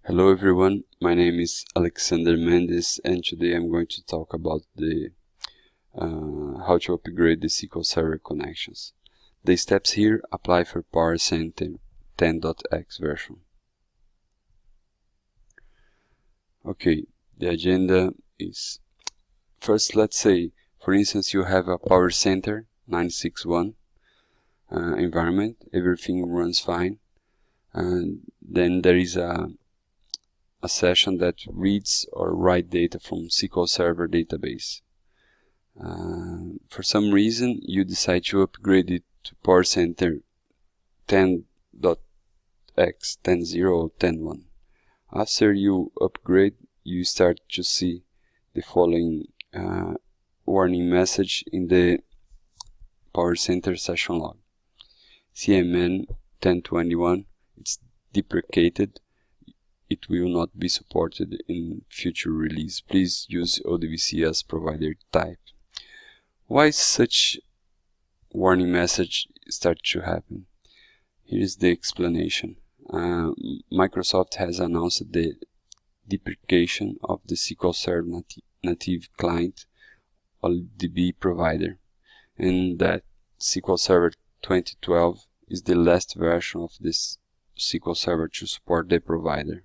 Hello everyone, my name is Alexander Mendes and today I'm going to talk about the how to upgrade the SQL Server connections. The steps here apply for PowerCenter 10.x version. Okay, the agenda is, first let's say for instance you have a PowerCenter 961 environment, everything runs fine, and then there is a session that reads or writes data from SQL Server database. For some reason you decide to upgrade it to PowerCenter 10.x, 10.0 or 10.1. After you upgrade, you start to see the following warning message in the PowerCenter session log. CMN 1021, it's deprecated. It will not be supported in future release. Please use ODBC as provider type. Why such warning message start to happen? Here is the explanation. Microsoft has announced the deprecation of the SQL Server native client ODBC provider, and that SQL Server 2012 is the last version of this SQL Server to support the provider.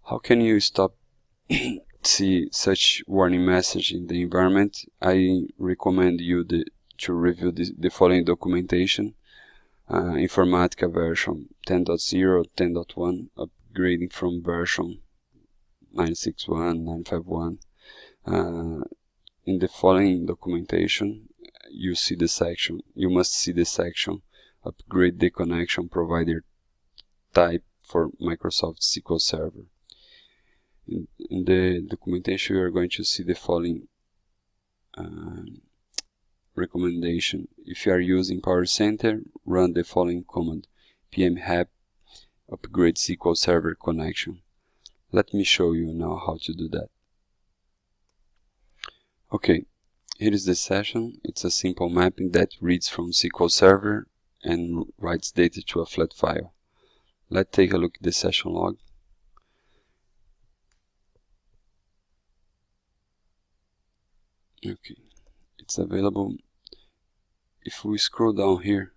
How can you stop see such warning message in the environment? I recommend you to review the following documentation. Informatica version 10.0, 10.1, upgrading from version 961, 951. In the following documentation, you must see the section upgrade the connection provider type for Microsoft SQL Server. In the documentation, you are going to see the following recommendation. If you are using PowerCenter, run the following command: pm-hap upgrade SQL Server connection. Let me show you now how to do that. Okay, here is the session. It's a simple mapping that reads from SQL Server and writes data to a flat file. Let's take a look at the session log. Okay, it's available. If we scroll down here,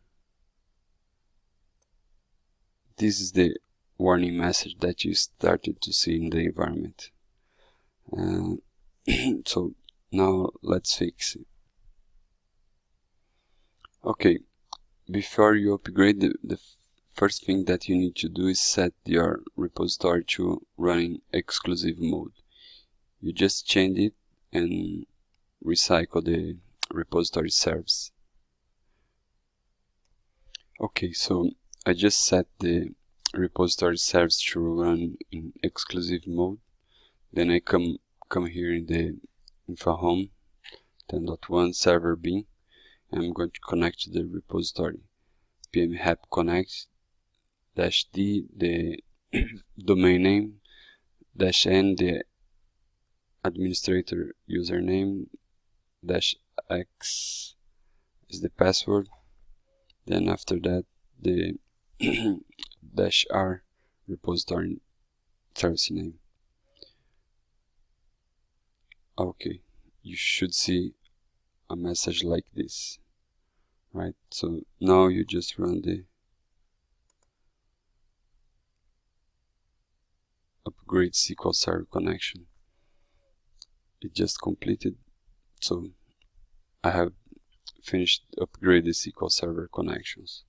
this is the warning message that you started to see in the environment. So now let's fix it. Okay, before you upgrade, the first thing that you need to do is set your repository to running exclusive mode. You just change it and recycle the repository service. Okay, so I just set the repository service to run in exclusive mode. Then I come here in the info home 10.1 server bin. I'm going to connect to the repository. pm-hap connect -d the domain name, -n the administrator username, -x is the password. Then after that the -r repository service name. Okay, you should see a message like this, right? So now you just run the upgrade SQL Server connection. It just completed, so I have finished upgrade the SQL Server connections.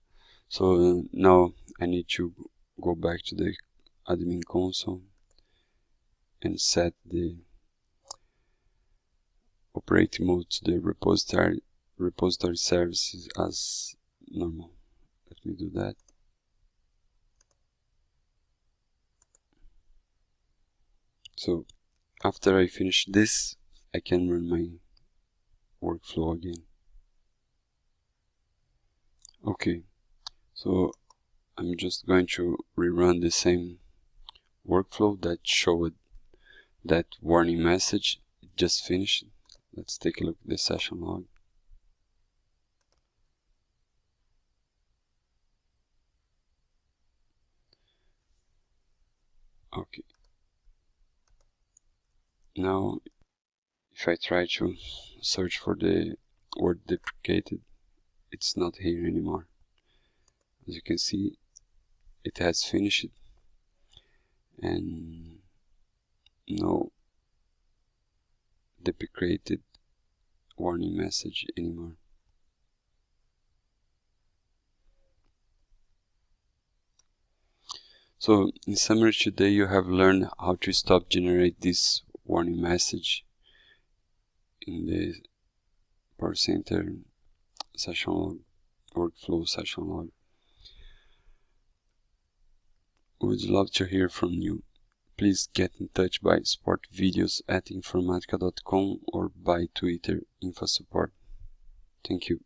So now I need to go back to the admin console and set the operating mode to the repository services as normal. Let me do that. So after I finish this, I can run my workflow again. Okay, so I'm just going to rerun the same workflow that showed that warning message. It just finished. Let's take a look at the session log. Okay. Now, if I try to search for the word deprecated, it's not here anymore. As you can see, it has finished and no deprecated warning message anymore. So in summary, today you have learned how to stop generate this warning message in the PowerCenter session log, workflow session log. We would love to hear from you. Please get in touch by supportvideos@informatica.com or by Twitter infosupport. Thank you.